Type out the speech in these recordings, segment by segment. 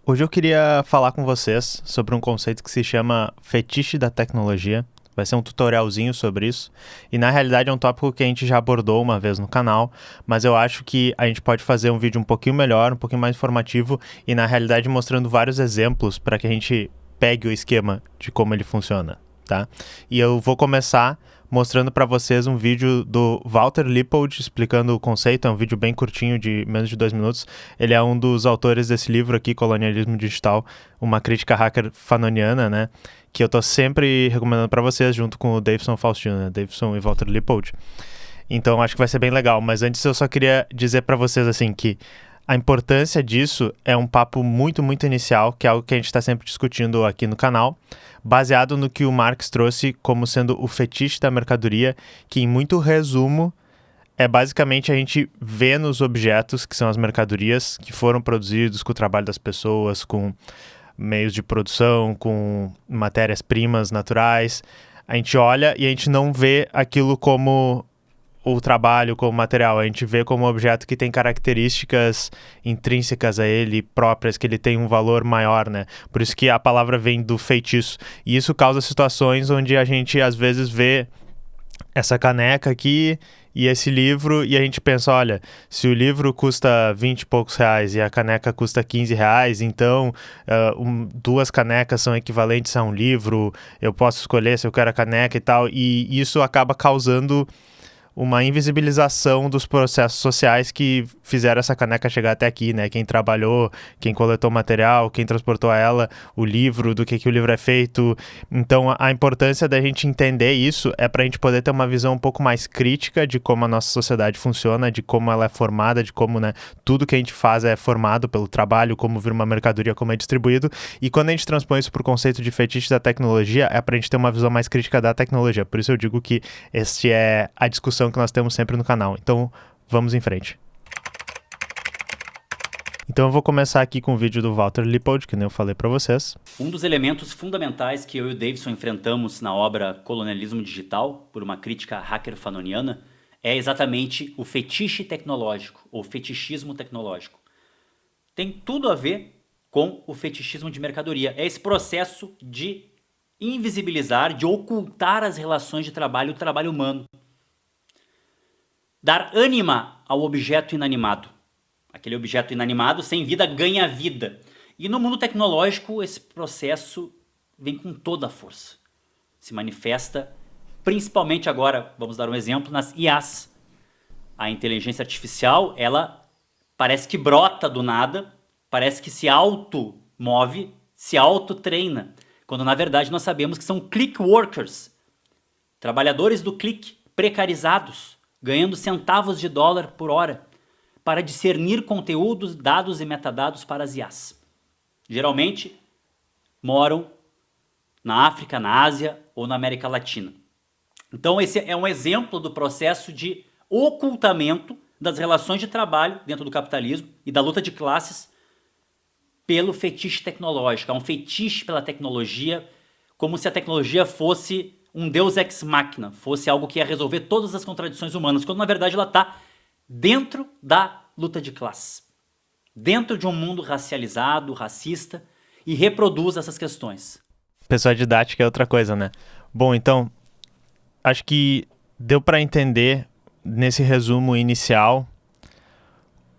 Hoje eu queria falar com vocês sobre um conceito que se chama fetiche da tecnologia. Vai ser um tutorialzinho sobre isso. E na realidade é um tópico que a gente já abordou uma vez no canal, mas eu acho que a gente pode fazer um vídeo um pouquinho melhor, um pouquinho mais informativo e na realidade mostrando vários exemplos para que a gente pegue o esquema de como ele funciona, tá? E eu vou começar mostrando para vocês um vídeo do Walter Lippold explicando o conceito. É um vídeo bem curtinho, de menos de 2 minutos. Ele é um dos autores desse livro aqui, Colonialismo Digital, uma crítica hacker fanoniana, né? Que eu tô sempre recomendando para vocês, junto com o Davidson Faustino, né? Davidson e Walter Lippold. Então acho que vai ser bem legal. Mas antes eu só queria dizer para vocês assim que a importância disso é um papo muito, muito inicial, que é algo que a gente está sempre discutindo aqui no canal, baseado no que o Marx trouxe como sendo o fetiche da mercadoria, que em muito resumo é basicamente a gente vê nos objetos, que são as mercadorias, que foram produzidos com o trabalho das pessoas, com meios de produção, com matérias-primas naturais. A gente olha e a gente não vê aquilo como o trabalho, como material. A gente vê como um objeto que tem características intrínsecas a ele, próprias, que ele tem um valor maior, né? Por isso que a palavra vem do feitiço. E isso causa situações onde a gente, às vezes, vê essa caneca aqui e esse livro, e a gente pensa, olha, se o livro custa 20 e poucos reais e a caneca custa 15 reais, então 2 canecas são equivalentes a um livro, eu posso escolher se eu quero a caneca e tal, e isso acaba causando uma invisibilização dos processos sociais que fizeram essa caneca chegar até aqui, né? Quem trabalhou, quem coletou material, quem transportou ela, o livro, do que o livro é feito. Então, a importância da gente entender isso é para a gente poder ter uma visão um pouco mais crítica de como a nossa sociedade funciona, de como ela é formada, de como, né, tudo que a gente faz é formado pelo trabalho, como vira uma mercadoria, como é distribuído. E quando a gente transpõe isso para o conceito de fetiche da tecnologia, é para a gente ter uma visão mais crítica da tecnologia. Por isso eu digo que este é a discussão que nós temos sempre no canal. Então, vamos em frente. Então eu vou começar aqui com o vídeo do Walter Lippold, que nem eu falei para vocês. Um dos elementos fundamentais que eu e o Davidson enfrentamos na obra Colonialismo Digital, por uma crítica hacker fanoniana, é exatamente o fetiche tecnológico, ou fetichismo tecnológico. Tem tudo a ver com o fetichismo de mercadoria. É esse processo de invisibilizar, de ocultar as relações de trabalho e o trabalho humano. Dar ânima ao objeto inanimado. Aquele objeto inanimado sem vida ganha vida. E no mundo tecnológico esse processo vem com toda a força. Se manifesta principalmente agora, vamos dar um exemplo, nas IAs. A inteligência artificial, ela parece que brota do nada, parece que se automove, se autotreina, quando na verdade nós sabemos que são click workers, trabalhadores do clique, precarizados, ganhando centavos de dólar por hora, para discernir conteúdos, dados e metadados para as IAs. Geralmente, moram na África, na Ásia ou na América Latina. Então, esse é um exemplo do processo de ocultamento das relações de trabalho dentro do capitalismo e da luta de classes pelo fetiche tecnológico. É um fetiche pela tecnologia, como se a tecnologia fosse um deus ex machina, fosse algo que ia resolver todas as contradições humanas, quando na verdade ela está dentro da luta de classes, dentro de um mundo racializado, racista, e reproduz essas questões. Pessoa didática é outra coisa, né? Bom, então, acho que deu para entender nesse resumo inicial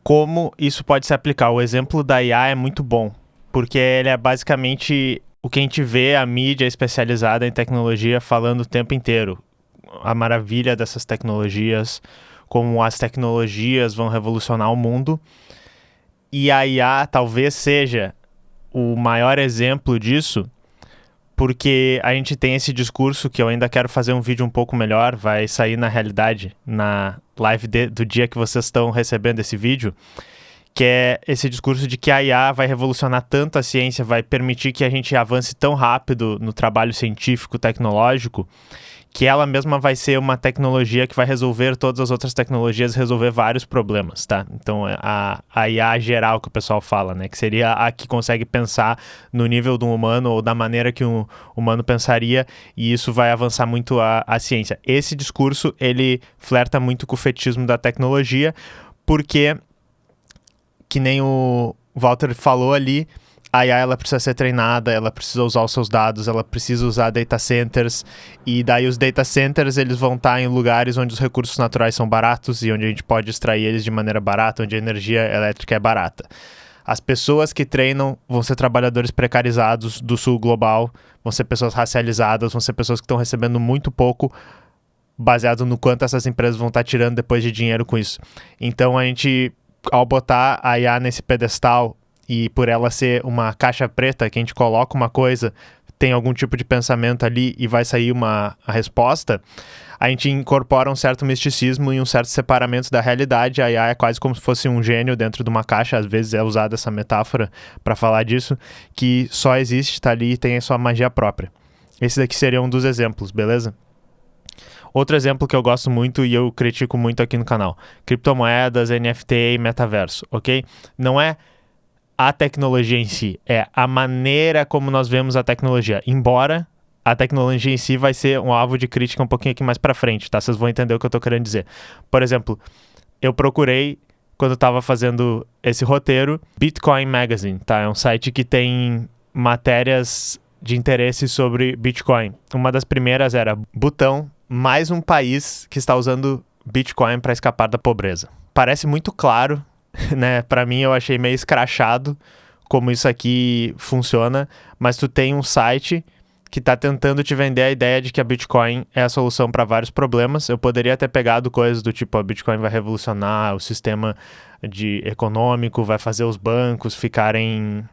como isso pode se aplicar. O exemplo da IA é muito bom, porque ele é basicamente o que a gente vê a mídia especializada em tecnologia falando o tempo inteiro. A maravilha dessas tecnologias, como as tecnologias vão revolucionar o mundo. E a IA talvez seja o maior exemplo disso, porque a gente tem esse discurso que eu ainda quero fazer um vídeo um pouco melhor, vai sair na realidade, na live do dia que vocês estão recebendo esse vídeo, que é esse discurso de que a IA vai revolucionar tanto a ciência, vai permitir que a gente avance tão rápido no trabalho científico, tecnológico, que ela mesma vai ser uma tecnologia que vai resolver todas as outras tecnologias, resolver vários problemas, tá? Então, a IA geral que o pessoal fala, né? Que seria a que consegue pensar no nível do humano ou da maneira que um humano pensaria, e isso vai avançar muito a ciência. Esse discurso, ele flerta muito com o fetichismo da tecnologia, porque, que nem o Walter falou ali, a IA ela precisa ser treinada, ela precisa usar os seus dados, ela precisa usar data centers, e daí os data centers eles vão estar em lugares onde os recursos naturais são baratos e onde a gente pode extrair eles de maneira barata, onde a energia elétrica é barata. As pessoas que treinam vão ser trabalhadores precarizados do sul global, vão ser pessoas racializadas, vão ser pessoas que estão recebendo muito pouco, baseado no quanto essas empresas vão estar tirando depois de dinheiro com isso. Então a gente, ao botar a IA nesse pedestal, e por ela ser uma caixa preta, que a gente coloca uma coisa, tem algum tipo de pensamento ali e vai sair a resposta, a gente incorpora um certo misticismo e um certo separamento da realidade. A IA é quase como se fosse um gênio dentro de uma caixa, às vezes é usada essa metáfora para falar disso, que só existe, tá ali e tem a sua magia própria. Esse daqui seria um dos exemplos, beleza? Outro exemplo que eu gosto muito e eu critico muito aqui no canal, criptomoedas, NFT e metaverso, ok? Não é a tecnologia em si, é a maneira como nós vemos a tecnologia, embora a tecnologia em si vai ser um alvo de crítica um pouquinho aqui mais pra frente, tá? Vocês vão entender o que eu tô querendo dizer. Por exemplo, eu procurei, quando eu tava fazendo esse roteiro, Bitcoin Magazine, tá? É um site que tem matérias de interesse sobre Bitcoin. Uma das primeiras era Butão, mais um país que está usando Bitcoin para escapar da pobreza. Parece muito claro, né? Para mim eu achei meio escrachado como isso aqui funciona, mas tu tem um site que está tentando te vender a ideia de que a Bitcoin é a solução para vários problemas. Eu poderia ter pegado coisas do tipo, a Bitcoin vai revolucionar o sistema econômico, vai fazer os bancos ficarem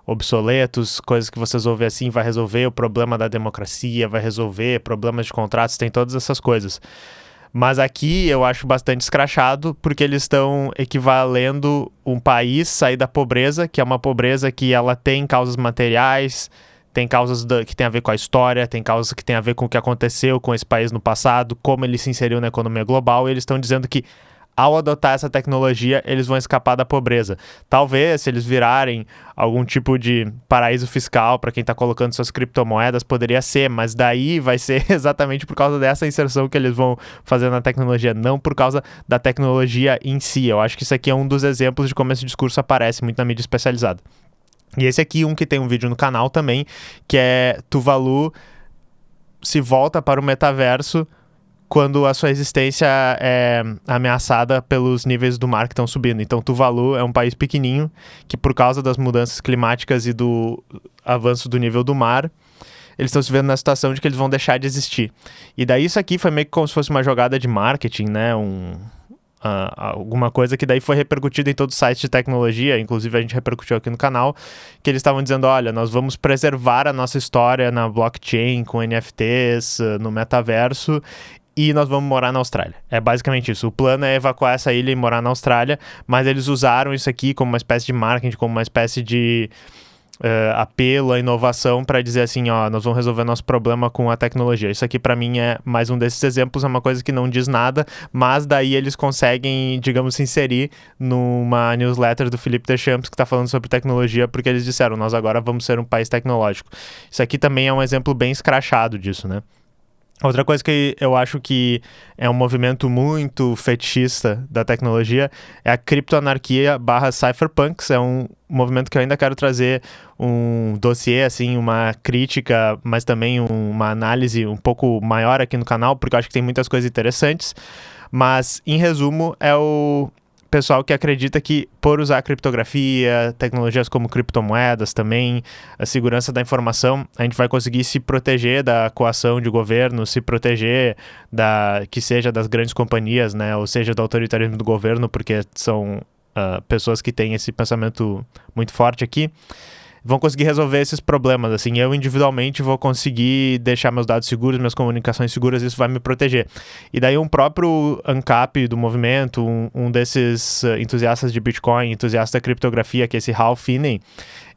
obsoletos, coisas que vocês ouvem assim, vai resolver o problema da democracia, vai resolver problemas de contratos, tem todas essas coisas. Mas aqui eu acho bastante escrachado, porque eles estão equivalendo um país sair da pobreza, que é uma pobreza que ela tem causas materiais, tem causas que tem a ver com a história, tem causas que tem a ver com o que aconteceu com esse país no passado, como ele se inseriu na economia global, e eles estão dizendo que ao adotar essa tecnologia, eles vão escapar da pobreza. Talvez, se eles virarem algum tipo de paraíso fiscal para quem está colocando suas criptomoedas, poderia ser, mas daí vai ser exatamente por causa dessa inserção que eles vão fazer na tecnologia, não por causa da tecnologia em si. Eu acho que isso aqui é um dos exemplos de como esse discurso aparece muito na mídia especializada. E esse aqui, um que tem um vídeo no canal também, que é Tuvalu se volta para o metaverso quando a sua existência é ameaçada pelos níveis do mar que estão subindo. Então, Tuvalu é um país pequenininho que, por causa das mudanças climáticas e do avanço do nível do mar, eles estão se vendo na situação de que eles vão deixar de existir. E daí isso aqui foi meio que como se fosse uma jogada de marketing, né? Alguma coisa que daí foi repercutida em todos os sites de tecnologia, inclusive a gente repercutiu aqui no canal, que eles estavam dizendo, olha, nós vamos preservar a nossa história na blockchain, com NFTs, no metaverso, e nós vamos morar na Austrália. É basicamente isso. O plano é evacuar essa ilha e morar na Austrália, mas eles usaram isso aqui como uma espécie de marketing, como uma espécie de apelo à inovação para dizer assim, ó, nós vamos resolver nosso problema com a tecnologia. Isso aqui para mim é mais um desses exemplos, é uma coisa que não diz nada, mas daí eles conseguem, digamos, se inserir numa newsletter do Philippe Deschamps que está falando sobre tecnologia, porque eles disseram, nós agora vamos ser um país tecnológico. Isso aqui também é um exemplo bem escrachado disso, né? Outra coisa que eu acho que é um movimento muito fetichista da tecnologia é a criptoanarquia / cypherpunks. É um movimento que eu ainda quero trazer um dossiê, assim, uma crítica, mas também uma análise um pouco maior aqui no canal, porque eu acho que tem muitas coisas interessantes. Mas, em resumo, é o pessoal que acredita que por usar criptografia, tecnologias como criptomoedas também, a segurança da informação, a gente vai conseguir se proteger da coação de governo, se proteger que seja das grandes companhias, né, ou seja do autoritarismo do governo, porque são pessoas que têm esse pensamento muito forte aqui, vão conseguir resolver esses problemas, assim, eu individualmente vou conseguir deixar meus dados seguros, minhas comunicações seguras, isso vai me proteger. E daí um próprio ANCAP do movimento, um desses entusiastas de Bitcoin, entusiasta da criptografia, que é esse Hal Finney,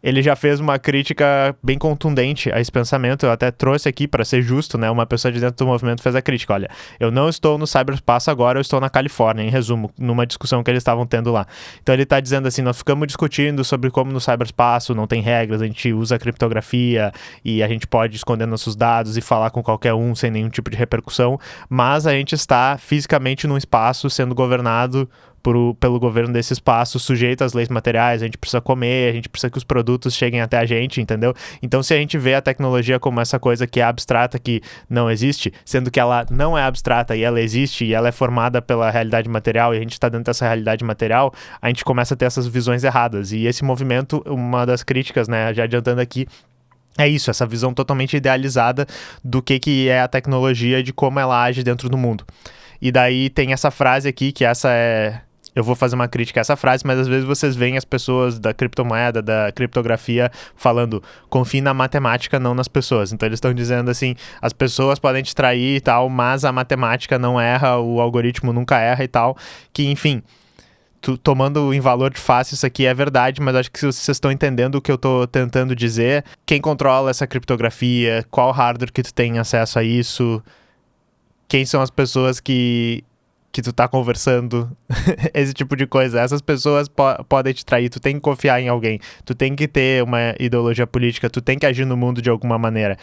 ele já fez uma crítica bem contundente a esse pensamento. Eu até trouxe aqui para ser justo, né? Uma pessoa de dentro do movimento fez a crítica. Olha, eu não estou no cyberspaço agora, eu estou na Califórnia, em resumo, numa discussão que eles estavam tendo lá. Então ele está dizendo assim, nós ficamos discutindo sobre como no cyberspaço não tem regras, a gente usa criptografia e a gente pode esconder nossos dados e falar com qualquer um sem nenhum tipo de repercussão, mas a gente está fisicamente num espaço sendo governado pelo governo desse espaço, sujeito às leis materiais, a gente precisa comer, a gente precisa que os produtos cheguem até a gente, entendeu? Então, se a gente vê a tecnologia como essa coisa que é abstrata, que não existe, sendo que ela não é abstrata e ela existe e ela é formada pela realidade material e a gente está dentro dessa realidade material, a gente começa a ter essas visões erradas. E esse movimento, uma das críticas, né, já adiantando aqui, é isso, essa visão totalmente idealizada do que é a tecnologia e de como ela age dentro do mundo. E daí tem essa frase aqui, que essa é... Eu vou fazer uma crítica a essa frase, mas às vezes vocês veem as pessoas da criptomoeda, da criptografia, falando, confie na matemática, não nas pessoas. Então eles estão dizendo assim, as pessoas podem te trair e tal, mas a matemática não erra, o algoritmo nunca erra e tal. Que, enfim, tomando em valor de face, isso aqui é verdade, mas acho que se vocês estão entendendo o que eu estou tentando dizer, quem controla essa criptografia, qual hardware que tu tem acesso a isso, quem são as pessoas que tu tá conversando, esse tipo de coisa. Essas pessoas podem te trair, tu tem que confiar em alguém, tu tem que ter uma ideologia política, tu tem que agir no mundo de alguma maneira.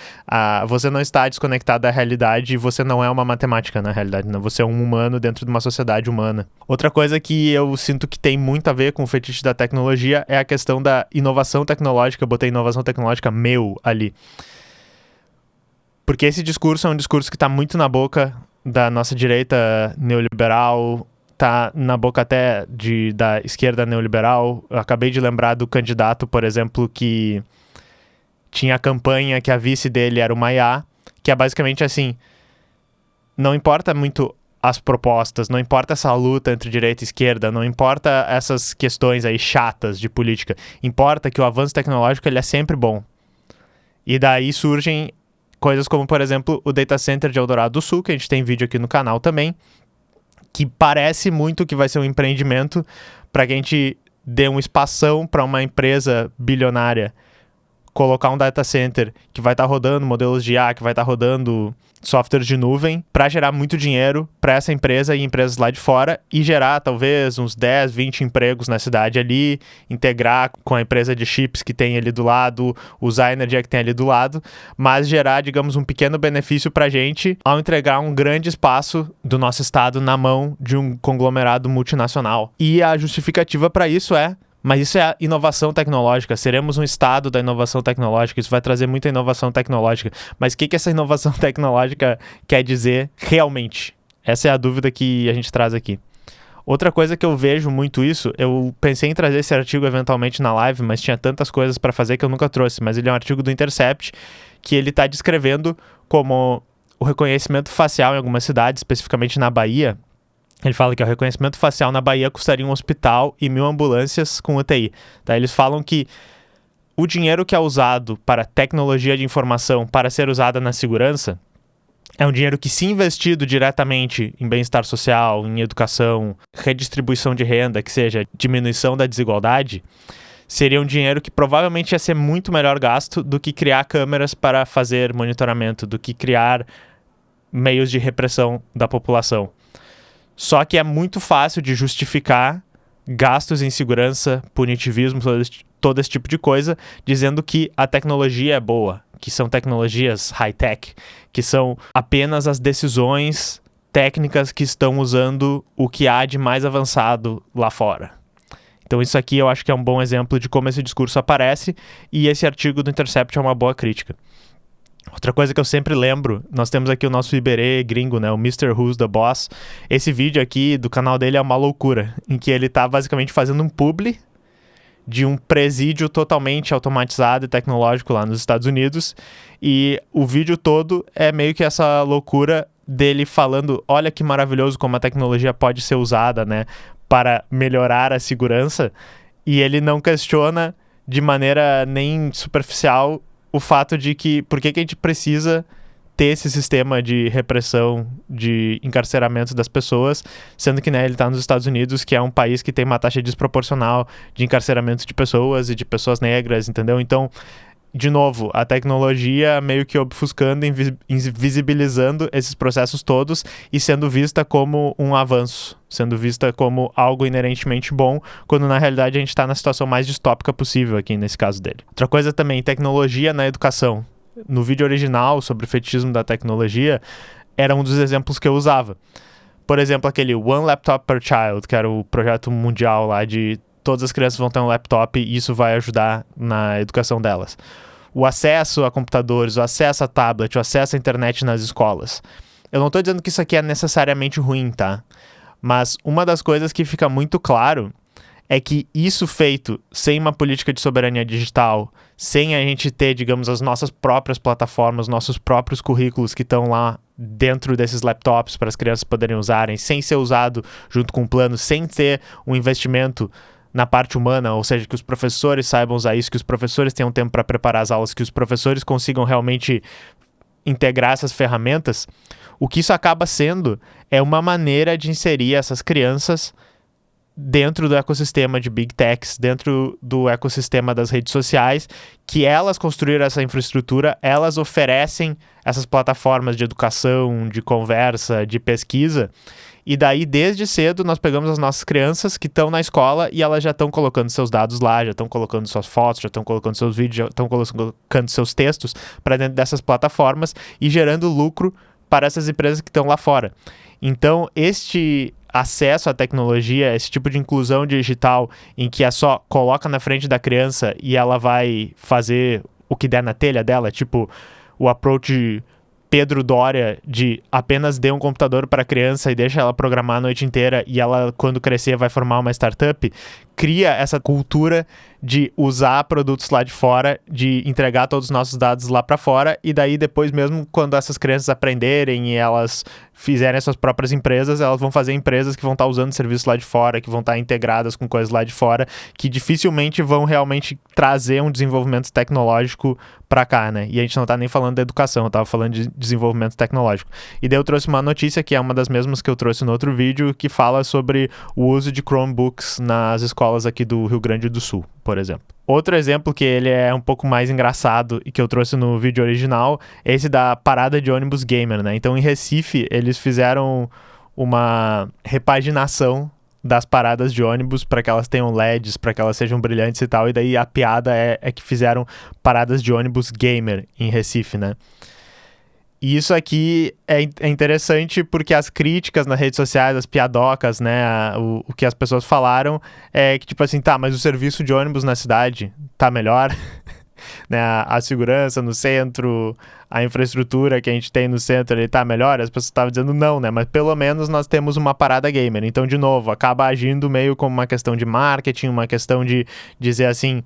Você não está desconectado da realidade e você não é uma matemática na realidade, não. Você é um humano dentro de uma sociedade humana. Outra coisa que eu sinto que tem muito a ver com o fetiche da tecnologia é a questão da inovação tecnológica. Eu botei inovação tecnológica ali. Porque esse discurso é um discurso que está muito na boca da nossa direita neoliberal, tá na boca até da esquerda neoliberal. Eu acabei de lembrar do candidato, por exemplo, que tinha a campanha que a vice dele era uma IA, que é basicamente assim, não importa muito as propostas, não importa essa luta entre direita e esquerda, não importa essas questões aí chatas de política, importa que o avanço tecnológico ele é sempre bom. E daí surgem coisas como, por exemplo, o Data Center de Eldorado do Sul, que a gente tem vídeo aqui no canal também, que parece muito que vai ser um empreendimento para que a gente dê um espação para uma empresa bilionária colocar um data center que vai estar rodando modelos de IA, que vai estar rodando softwares de nuvem, para gerar muito dinheiro para essa empresa e empresas lá de fora e gerar talvez uns 10, 20 empregos na cidade ali, integrar com a empresa de chips que tem ali do lado, usar a energia que tem ali do lado, mas gerar, digamos, um pequeno benefício para a gente ao entregar um grande espaço do nosso estado na mão de um conglomerado multinacional. E a justificativa para isso mas isso é a inovação tecnológica, seremos um estado da inovação tecnológica, isso vai trazer muita inovação tecnológica. Mas o que essa inovação tecnológica quer dizer realmente? Essa é a dúvida que a gente traz aqui. Outra coisa que eu vejo muito isso, eu pensei em trazer esse artigo eventualmente na live, mas tinha tantas coisas para fazer que eu nunca trouxe, mas ele é um artigo do Intercept, que ele está descrevendo como o reconhecimento facial em algumas cidades, especificamente na Bahia. Ele fala que o reconhecimento facial na Bahia custaria um hospital e 1.000 ambulâncias com UTI. Tá? Eles falam que o dinheiro que é usado para tecnologia de informação para ser usada na segurança é um dinheiro que, se investido diretamente em bem-estar social, em educação, redistribuição de renda, que seja diminuição da desigualdade, seria um dinheiro que provavelmente ia ser muito melhor gasto do que criar câmeras para fazer monitoramento, do que criar meios de repressão da população. Só que é muito fácil de justificar gastos em segurança, punitivismo, todo esse tipo de coisa, dizendo que a tecnologia é boa, que são tecnologias high-tech, que são apenas as decisões técnicas que estão usando o que há de mais avançado lá fora. Então isso aqui eu acho que é um bom exemplo de como esse discurso aparece, e esse artigo do Intercept é uma boa crítica. Outra coisa que eu sempre lembro, nós temos aqui o nosso Iberê gringo, né, o Mr. Who's the Boss. Esse vídeo aqui do canal dele é uma loucura, em que ele tá basicamente fazendo um publi de um presídio totalmente automatizado e tecnológico lá nos Estados Unidos, e o vídeo todo é meio que essa loucura dele falando, olha que maravilhoso como a tecnologia pode ser usada, né, para melhorar a segurança, e ele não questiona de maneira nem superficial o fato de que, por que a gente precisa ter esse sistema de repressão, de encarceramento das pessoas, sendo que, né, ele está nos Estados Unidos, que é um país que tem uma taxa desproporcional de encarceramento de pessoas e de pessoas negras, entendeu? Então, de novo, a tecnologia meio que obfuscando, invisibilizando esses processos todos e sendo vista como um avanço, sendo vista como algo inerentemente bom, quando na realidade a gente está na situação mais distópica possível aqui nesse caso dele. Outra coisa também, tecnologia na educação. No vídeo original sobre o fetichismo da tecnologia, era um dos exemplos que eu usava. Por exemplo, aquele One Laptop per Child, que era o projeto mundial lá de todas as crianças vão ter um laptop e isso vai ajudar na educação delas. O acesso a computadores, o acesso a tablet, o acesso à internet nas escolas. Eu não estou dizendo que isso aqui é necessariamente ruim, tá? Mas uma das coisas que fica muito claro é que isso feito sem uma política de soberania digital, sem a gente ter, digamos, as nossas próprias plataformas, nossos próprios currículos que estão lá dentro desses laptops para as crianças poderem usarem, sem ser usado junto com o plano, sem ter um investimento na parte humana, ou seja, que os professores saibam usar isso, que os professores tenham tempo para preparar as aulas, que os professores consigam realmente integrar essas ferramentas, o que isso acaba sendo é uma maneira de inserir essas crianças dentro do ecossistema de Big Techs, dentro do ecossistema das redes sociais, que elas construíram essa infraestrutura, elas oferecem essas plataformas de educação, de conversa, de pesquisa, e daí desde cedo nós pegamos as nossas crianças que estão na escola e elas já estão colocando seus dados lá, já estão colocando suas fotos, já estão colocando seus vídeos, já estão colocando seus textos para dentro dessas plataformas e gerando lucro para essas empresas que estão lá fora. Então, este acesso à tecnologia, esse tipo de inclusão digital em que é só coloca na frente da criança e ela vai fazer o que der na telha dela, tipo o approach Pedro Doria de apenas dê um computador para a criança e deixa ela programar a noite inteira e ela, quando crescer, vai formar uma startup, cria essa cultura de usar produtos lá de fora, de entregar todos os nossos dados lá para fora e daí depois mesmo quando essas crianças aprenderem e elas fizerem suas próprias empresas, elas vão fazer empresas que vão estar usando serviços lá de fora, que vão estar integradas com coisas lá de fora, que dificilmente vão realmente trazer um desenvolvimento tecnológico para cá, né? E a gente não tá nem falando da educação, eu tava falando de desenvolvimento tecnológico. E daí eu trouxe uma notícia que é uma das mesmas que eu trouxe no outro vídeo, que fala sobre o uso de Chromebooks nas escolas aqui do Rio Grande do Sul, por exemplo. Outro exemplo que ele é um pouco mais engraçado e que eu trouxe no vídeo original é esse da parada de ônibus gamer, né? Então, em Recife, eles fizeram uma repaginação das paradas de ônibus para que elas tenham LEDs, para que elas sejam brilhantes e tal, e daí a piada é que fizeram paradas de ônibus gamer em Recife, né? E isso aqui é interessante porque as críticas nas redes sociais, as piadocas, né, o que as pessoas falaram é que, tipo assim, tá, mas o serviço de ônibus na cidade tá melhor? Né, a segurança no centro, a infraestrutura que a gente tem no centro, ele tá melhor? As pessoas estavam dizendo não, né, mas pelo menos nós temos uma parada gamer. Então, de novo, acaba agindo meio como uma questão de marketing, uma questão de dizer assim,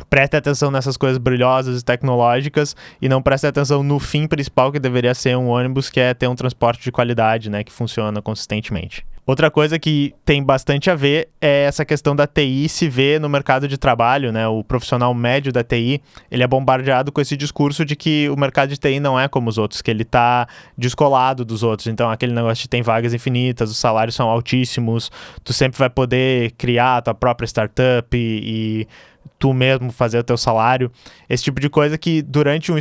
preste atenção nessas coisas brilhosas e tecnológicas e não preste atenção no fim principal que deveria ser um ônibus, que é ter um transporte de qualidade, né, que funciona consistentemente. Outra coisa que tem bastante a ver é essa questão da TI se ver no mercado de trabalho, né? O profissional médio da TI, ele é bombardeado com esse discurso de que o mercado de TI não é como os outros, que ele está descolado dos outros. Então, aquele negócio de tem vagas infinitas, os salários são altíssimos, tu sempre vai poder criar a tua própria startup e tu mesmo fazer o teu salário, esse tipo de coisa que durante um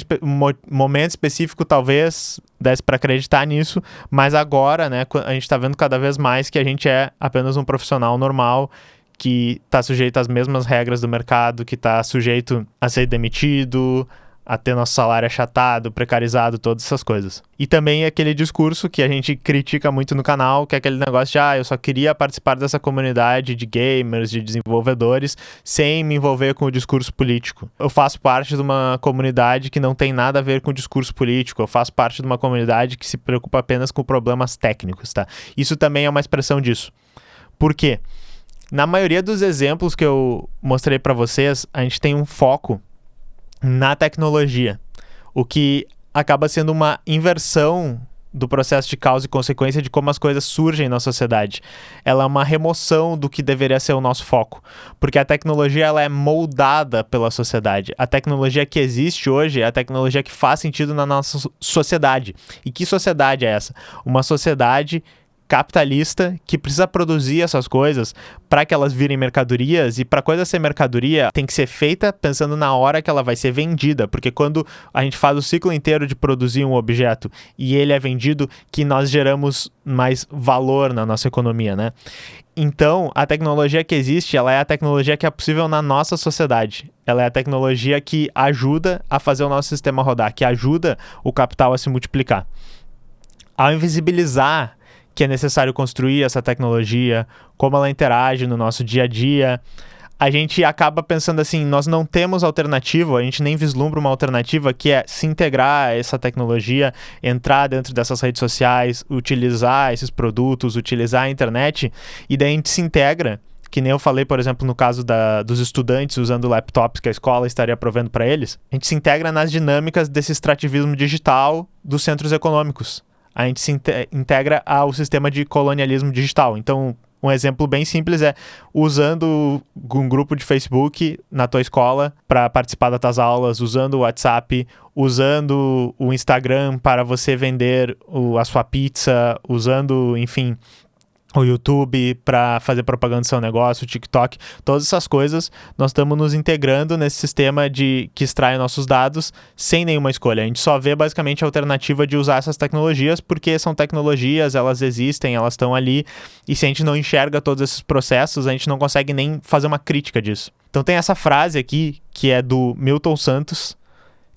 momento específico talvez desse para acreditar nisso, mas agora, né, a gente está vendo cada vez mais que a gente é apenas um profissional normal que está sujeito às mesmas regras do mercado, que está sujeito a ser demitido, a ter nosso salário achatado, precarizado, todas essas coisas. E também aquele discurso que a gente critica muito no canal, que é aquele negócio de eu só queria participar dessa comunidade de gamers, de desenvolvedores, sem me envolver com o discurso político. Eu faço parte de uma comunidade que não tem nada a ver com o discurso político, eu faço parte de uma comunidade que se preocupa apenas com problemas técnicos, tá? Isso também é uma expressão disso. Por quê? Na maioria dos exemplos que eu mostrei para vocês, a gente tem um foco na tecnologia, o que acaba sendo uma inversão do processo de causa e consequência de como as coisas surgem na sociedade. Ela é uma remoção do que deveria ser o nosso foco, porque a tecnologia ela é moldada pela sociedade. A tecnologia que existe hoje é a tecnologia que faz sentido na nossa sociedade. E que sociedade é essa? Uma sociedade capitalista que precisa produzir essas coisas para que elas virem mercadorias, e para coisa ser mercadoria tem que ser feita pensando na hora que ela vai ser vendida, porque quando a gente faz o ciclo inteiro de produzir um objeto e ele é vendido, que nós geramos mais valor na nossa economia, né? Então, a tecnologia que existe, ela é a tecnologia que é possível na nossa sociedade. Ela é a tecnologia que ajuda a fazer o nosso sistema rodar, que ajuda o capital a se multiplicar. Ao invisibilizar que é necessário construir essa tecnologia, como ela interage no nosso dia a dia, a gente acaba pensando assim, nós não temos alternativa, a gente nem vislumbra uma alternativa que é se integrar a essa tecnologia, entrar dentro dessas redes sociais, utilizar esses produtos, utilizar a internet, e daí a gente se integra, que nem eu falei, por exemplo, no caso dos estudantes usando laptops que a escola estaria provendo para eles, a gente se integra nas dinâmicas desse extrativismo digital dos centros econômicos. A gente se integra ao sistema de colonialismo digital. Então, um exemplo bem simples é usando um grupo de Facebook na tua escola para participar das tuas aulas, usando o WhatsApp, usando o Instagram para você vender a sua pizza, usando, enfim, o YouTube para fazer propaganda do seu negócio, o TikTok, todas essas coisas, nós estamos nos integrando nesse sistema que extrai nossos dados sem nenhuma escolha. A gente só vê basicamente a alternativa de usar essas tecnologias porque são tecnologias, elas existem, elas estão ali, e se a gente não enxerga todos esses processos, a gente não consegue nem fazer uma crítica disso. Então tem essa frase aqui, que é do Milton Santos,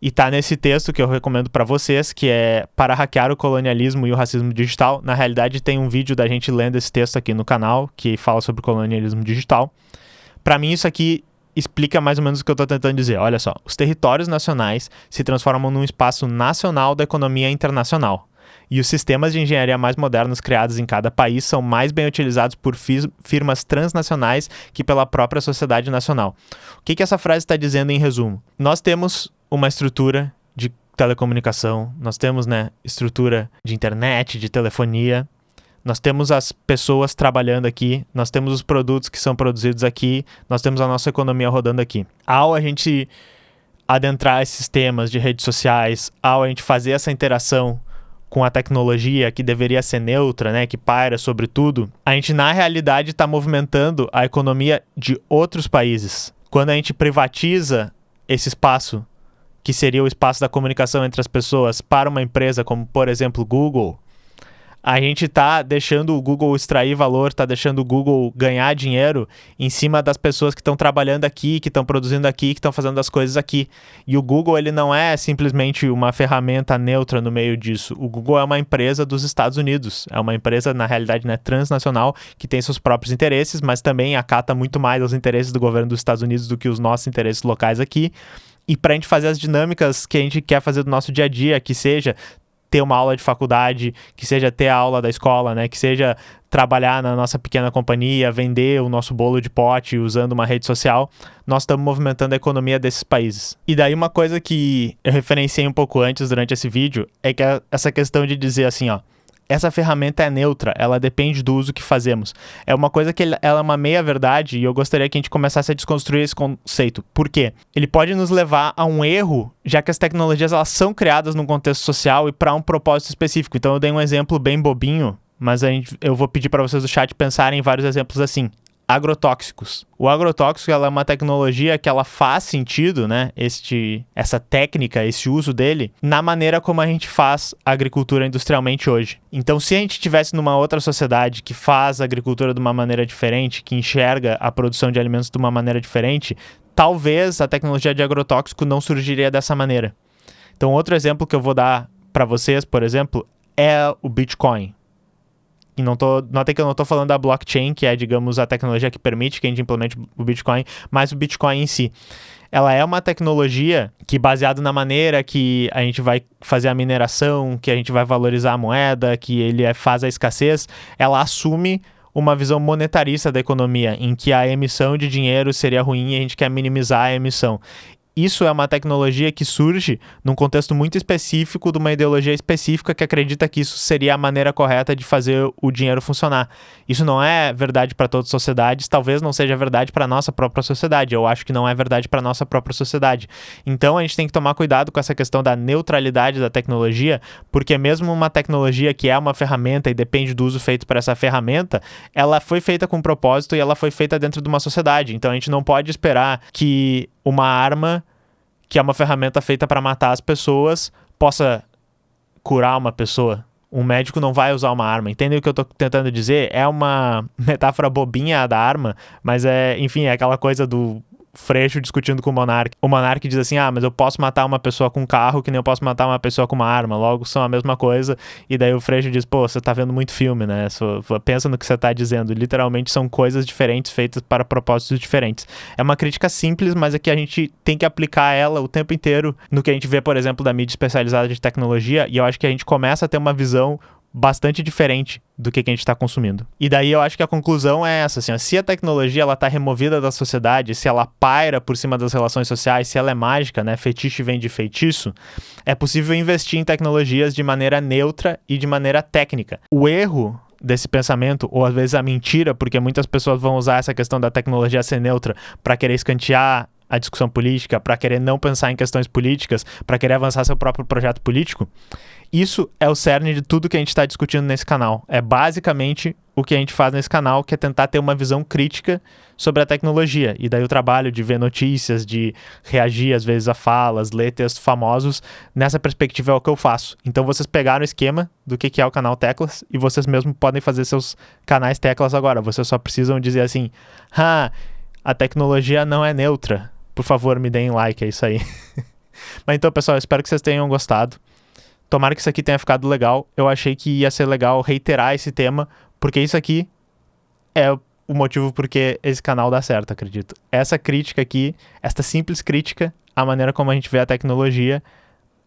e tá nesse texto que eu recomendo para vocês, que é Para Hackear o Colonialismo e o Racismo Digital. Na realidade, tem um vídeo da gente lendo esse texto aqui no canal, que fala sobre colonialismo digital. Para mim, isso aqui explica mais ou menos o que eu tô tentando dizer. Olha só, os territórios nacionais se transformam num espaço nacional da economia internacional. E os sistemas de engenharia mais modernos criados em cada país são mais bem utilizados por firmas transnacionais que pela própria sociedade nacional. O que essa frase está dizendo em resumo? Nós temos uma estrutura de telecomunicação, nós temos, estrutura de internet, de telefonia, nós temos as pessoas trabalhando aqui, nós temos os produtos que são produzidos aqui, nós temos a nossa economia rodando aqui. Ao a gente adentrar esses temas de redes sociais, ao a gente fazer essa interação com a tecnologia que deveria ser neutra, que paira sobre tudo, a gente na realidade está movimentando a economia de outros países. Quando a gente privatiza esse espaço, que seria o espaço da comunicação entre as pessoas, para uma empresa como, por exemplo, Google, a gente está deixando o Google extrair valor, está deixando o Google ganhar dinheiro em cima das pessoas que estão trabalhando aqui, que estão produzindo aqui, que estão fazendo as coisas aqui. E o Google, ele não é simplesmente uma ferramenta neutra no meio disso. O Google é uma empresa dos Estados Unidos. É uma empresa, na realidade, transnacional, que tem seus próprios interesses, mas também acata muito mais os interesses do governo dos Estados Unidos do que os nossos interesses locais aqui. E para a gente fazer as dinâmicas que a gente quer fazer do nosso dia a dia, que seja ter uma aula de faculdade, que seja ter a aula da escola, que seja trabalhar na nossa pequena companhia, vender o nosso bolo de pote usando uma rede social, nós estamos movimentando a economia desses países. E daí uma coisa que eu referenciei um pouco antes durante esse vídeo é que essa questão de dizer assim, essa ferramenta é neutra, ela depende do uso que fazemos. É uma coisa que ela é uma meia-verdade e eu gostaria que a gente começasse a desconstruir esse conceito. Por quê? Ele pode nos levar a um erro, já que as tecnologias elas são criadas num contexto social e para um propósito específico. Então eu dei um exemplo bem bobinho, mas eu vou pedir para vocês do chat pensarem em vários exemplos assim. Agrotóxicos. O agrotóxico ela é uma tecnologia que ela faz sentido, essa técnica, esse uso dele, na maneira como a gente faz a agricultura industrialmente hoje. Então, se a gente estivesse numa outra sociedade que faz a agricultura de uma maneira diferente, que enxerga a produção de alimentos de uma maneira diferente, talvez a tecnologia de agrotóxico não surgiria dessa maneira. Então, outro exemplo que eu vou dar para vocês, por exemplo, é o Bitcoin. E notem que eu não estou falando da blockchain, que é, digamos, a tecnologia que permite que a gente implemente o Bitcoin, mas o Bitcoin em si. Ela é uma tecnologia que, baseado na maneira que a gente vai fazer a mineração, que a gente vai valorizar a moeda, que ele faz a escassez, ela assume uma visão monetarista da economia, em que a emissão de dinheiro seria ruim e a gente quer minimizar a emissão. Isso é uma tecnologia que surge num contexto muito específico de uma ideologia específica que acredita que isso seria a maneira correta de fazer o dinheiro funcionar. Isso não é verdade para todas as sociedades, talvez não seja verdade para a nossa própria sociedade. Eu acho que não é verdade para a nossa própria sociedade. Então a gente tem que tomar cuidado com essa questão da neutralidade da tecnologia, porque mesmo uma tecnologia que é uma ferramenta e depende do uso feito para essa ferramenta, ela foi feita com propósito e ela foi feita dentro de uma sociedade. Então a gente não pode esperar que uma arma, que é uma ferramenta feita para matar as pessoas, possa curar uma pessoa. Um médico não vai usar uma arma. Entendem o que eu estou tentando dizer? É uma metáfora bobinha da arma, mas é aquela coisa do Freixo discutindo com o Monark. O Monark diz assim, mas eu posso matar uma pessoa com um carro que nem eu posso matar uma pessoa com uma arma, logo são a mesma coisa. E daí o Freixo diz, você tá vendo muito filme, né? Pensa no que você tá dizendo. Literalmente são coisas diferentes feitas para propósitos diferentes. É uma crítica simples, mas é que a gente tem que aplicar ela o tempo inteiro no que a gente vê, por exemplo, da mídia especializada de tecnologia, e eu acho que a gente começa a ter uma visão bastante diferente do que a gente está consumindo. E daí eu acho que a conclusão é essa, assim, se a tecnologia ela tá removida da sociedade, se ela paira por cima das relações sociais, se ela é mágica, né, fetiche vem de feitiço, é possível investir em tecnologias de maneira neutra e de maneira técnica. O erro desse pensamento, ou às vezes a mentira, porque muitas pessoas vão usar essa questão da tecnologia ser neutra para querer escantear a discussão política, para querer não pensar em questões políticas, para querer avançar seu próprio projeto político. Isso é o cerne de tudo que a gente está discutindo nesse canal. É basicamente o que a gente faz nesse canal, que é tentar ter uma visão crítica sobre a tecnologia. E daí o trabalho de ver notícias, de reagir às vezes a falas, ler textos famosos, nessa perspectiva é o que eu faço. Então vocês pegaram o esquema do que é o canal Teclas e vocês mesmos podem fazer seus canais Teclas agora. Vocês só precisam dizer assim, a tecnologia não é neutra. Por favor, me deem like, é isso aí. Mas então, pessoal, eu espero que vocês tenham gostado. Tomara que isso aqui tenha ficado legal. Eu achei que ia ser legal reiterar esse tema, porque isso aqui é o motivo porque esse canal dá certo, acredito. Essa crítica aqui, esta simples crítica à maneira como a gente vê a tecnologia,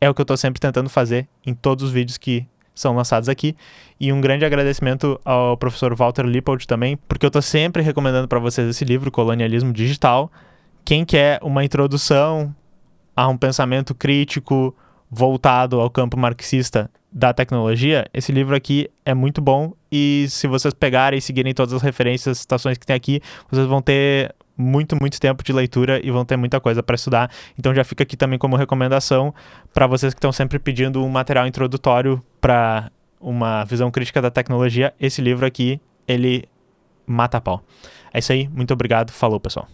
é o que eu tô sempre tentando fazer em todos os vídeos que são lançados aqui. E um grande agradecimento ao professor Walter Lippold também, porque eu tô sempre recomendando para vocês esse livro, Colonialismo Digital. Quem quer uma introdução a um pensamento crítico voltado ao campo marxista da tecnologia, esse livro aqui é muito bom, e se vocês pegarem e seguirem todas as referências, citações que tem aqui, vocês vão ter muito tempo de leitura e vão ter muita coisa para estudar. Então já fica aqui também como recomendação para vocês que estão sempre pedindo um material introdutório para uma visão crítica da tecnologia. Esse livro aqui, ele mata a pau. É isso aí, muito obrigado, falou pessoal.